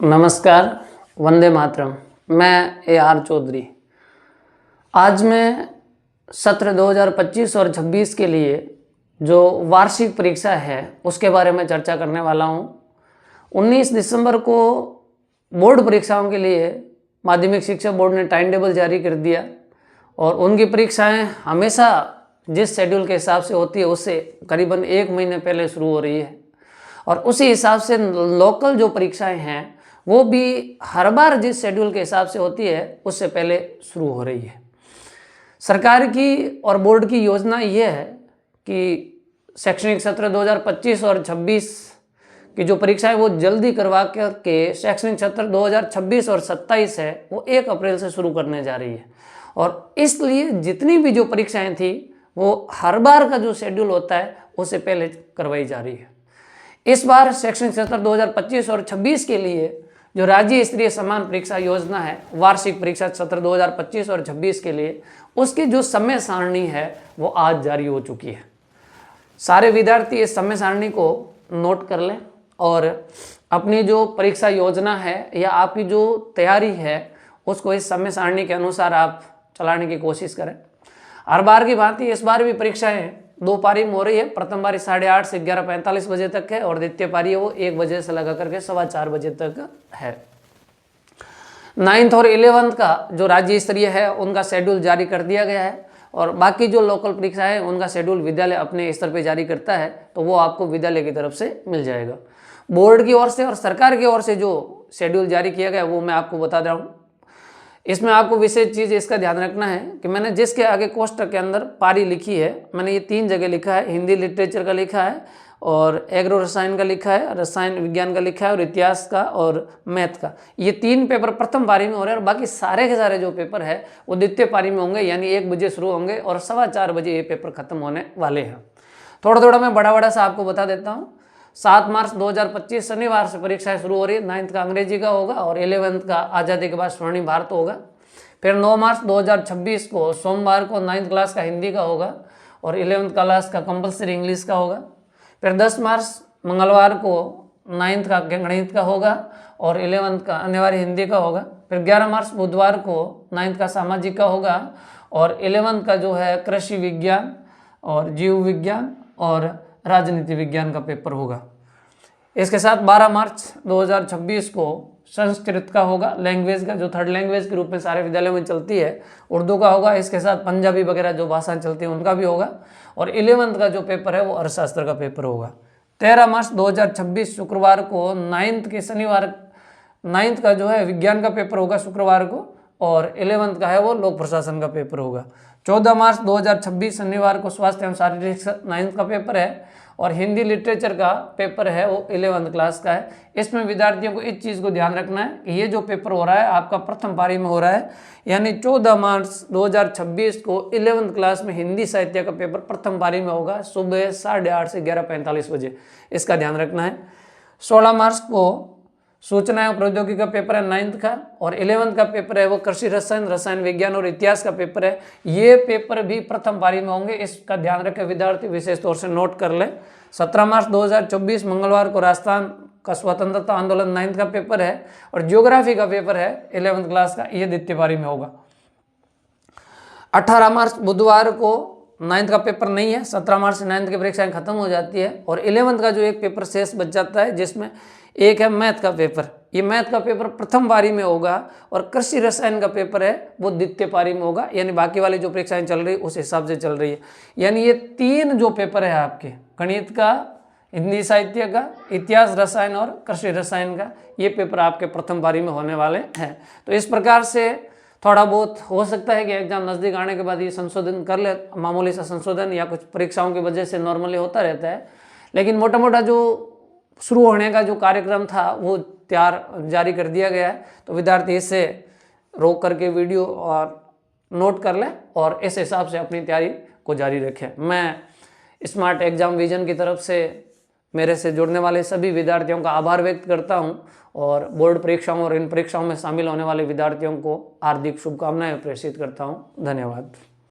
नमस्कार, वंदे मातरम। मैं AR चौधरी। आज मैं सत्र 2025 और 26 के लिए जो वार्षिक परीक्षा है उसके बारे में चर्चा करने वाला हूं। 19 दिसंबर को बोर्ड परीक्षाओं के लिए माध्यमिक शिक्षा बोर्ड ने टाइम टेबल जारी कर दिया और उनकी परीक्षाएं हमेशा जिस शेड्यूल के हिसाब से होती है उससे करीबन 1 महीने पहले शुरू हो रही है और उसी हिसाब से लोकल जो परीक्षाएं हैं वो भी हर बार जिस शेड्यूल के हिसाब से होती है उससे पहले शुरू हो रही है। सरकार की और बोर्ड की योजना ये है कि शैक्षणिक सत्र 2025 और 26 की जो परीक्षाएं वो जल्दी करवा करके शैक्षणिक सत्र 2026 और 27 है वो 1 अप्रैल से शुरू करने जा रही है और इसलिए जितनी भी जो परीक्षाएं थी वो हर बार का जो शेड्यूल होता है उससे पहले करवाई जा रही है। इस बार शैक्षणिक सत्र 2025 और 26 के लिए जो राज्य स्तरीय समान परीक्षा योजना है वार्षिक परीक्षा सत्र 2025 और 26 के लिए उसकी जो समय सारणी है वो आज जारी हो चुकी है। सारे विद्यार्थी इस समय सारणी को नोट कर लें और अपनी जो परीक्षा योजना है या आपकी जो तैयारी है उसको इस समय सारणी के अनुसार आप चलाने की कोशिश करें। हर बार की भांति इस बार भी परीक्षाएं 2 पारी में हो रही है। प्रथम पारी 8:30 से 11:45 बजे तक है और द्वितीय पारी है वो 1 बजे से लगा करके 4:15 बजे तक है। 9th और 11th का जो राज्य स्तरीय है उनका शेड्यूल जारी कर दिया गया है और बाकी जो लोकल परीक्षा है उनका शेड्यूल विद्यालय अपने स्तर पर जारी करता है तो वो आपको विद्यालय की तरफ से मिल जाएगा। बोर्ड की ओर से और सरकार की ओर से जो शेड्यूल जारी किया गया वो मैं आपको बता रहा हूँ। इसमें आपको विशेष चीज़ इसका ध्यान रखना है कि मैंने जिसके आगे कोष्टक के अंदर पारी लिखी है मैंने ये 3 जगह लिखा है। हिंदी लिटरेचर का लिखा है और एग्रो रसायन का लिखा है, रसायन विज्ञान का लिखा है और इतिहास का और मैथ का। ये 3 पेपर प्रथम पारी में हो रहे हैं और बाकी सारे के सारे जो पेपर है वो द्वितीय पारी में होंगे, यानी 1 बजे शुरू होंगे और 4:15 बजे ये पेपर खत्म होने वाले हैं। थोड़ा थोड़ा मैं बड़ा सा आपको बता देता हूँ। 7 मार्च 2025 शनिवार से परीक्षाएं शुरू हो रही है। 9th का अंग्रेजी का होगा और 11th का आज़ादी के बाद स्वर्णिम भारत होगा। फिर 9 मार्च 2026 को सोमवार को 9th क्लास का हिंदी का होगा और 11th क्लास का कंपलसरी इंग्लिश का होगा। फिर 10 मार्च मंगलवार को 9th का गणित का होगा और 11th का अनिवार्य हिंदी का होगा। फिर 11 मार्च बुधवार को 9th का सामाजिक का होगा और 11th का जो है कृषि विज्ञान और जीव विज्ञान और राजनीति विज्ञान का पेपर होगा। इसके साथ 12 मार्च 2026 को संस्कृत का होगा, लैंग्वेज का जो 3rd लैंग्वेज के रूप में सारे विद्यालयों में चलती है, उर्दू का होगा। इसके साथ पंजाबी वगैरह जो भाषाएं चलती हैं उनका भी होगा और 11th का जो पेपर है वो अर्थशास्त्र का पेपर होगा। 13 मार्च 2026 शुक्रवार को 9th के शनिवार 9th का जो है विज्ञान का पेपर होगा शुक्रवार को और 11th का है वो लोक प्रशासन का पेपर होगा। 14 मार्च 2026 शनिवार को स्वास्थ्य एवं शारीरिक 9th का पेपर है और हिंदी लिटरेचर का पेपर है वो 11th क्लास का है। इसमें विद्यार्थियों को इस चीज़ को ध्यान रखना है कि ये जो पेपर हो रहा है आपका प्रथम पारी में हो रहा है, यानी 14 मार्च 2026 को 11th क्लास में हिंदी साहित्य का पेपर प्रथम पारी में होगा सुबह 8:30 से 11:45 बजे। इसका ध्यान रखना है। 16 मार्च को सूचना एवं प्रौद्योगिकी का पेपर है 9th का और 11th का पेपर है वो कृषि रसायन, रसायन विज्ञान और इतिहास का पेपर है। ये पेपर भी प्रथम पारी में होंगे, इसका ध्यान रखें विद्यार्थी विशेष तौर से नोट कर लें। 17 मार्च 2024 मंगलवार को राजस्थान का स्वतंत्रता आंदोलन 9th का पेपर है और ज्योग्राफी का पेपर है 11th क्लास का, ये द्वितीय पारी में होगा। 18 मार्च बुधवार को 9th का पेपर नहीं है। 17 मार्च से 9th की परीक्षाएं खत्म हो जाती है और 11th का जो एक पेपर शेष बच जाता है जिसमें एक है मैथ का पेपर। ये मैथ का पेपर प्रथम पारी में होगा और कृषि रसायन का पेपर है वो द्वितीय पारी में होगा, यानी बाकी वाली जो परीक्षाएं चल रही है उस हिसाब से चल रही है। यानी ये 3 जो पेपर है आपके गणित का, हिंदी साहित्य का, इतिहास रसायन और कृषि रसायन का, ये पेपर आपके प्रथम पारी में होने वाले हैं। तो इस प्रकार से थोड़ा बहुत हो सकता है कि एग्जाम नज़दीक आने के बाद ये संशोधन कर ले, मामूली सा संशोधन या कुछ परीक्षाओं की वजह से नॉर्मली होता रहता है, लेकिन मोटा मोटा जो शुरू होने का जो कार्यक्रम था वो जारी कर दिया गया है। तो विद्यार्थी इससे रोक करके वीडियो और नोट कर लें और इस हिसाब से अपनी तैयारी को जारी रखें। मैं स्मार्ट एग्जाम विजन की तरफ से मेरे से जुड़ने वाले सभी विद्यार्थियों का आभार व्यक्त करता हूं और बोर्ड परीक्षाओं और इन परीक्षाओं में शामिल होने वाले विद्यार्थियों को हार्दिक शुभकामनाएं प्रेषित करता हूं। धन्यवाद।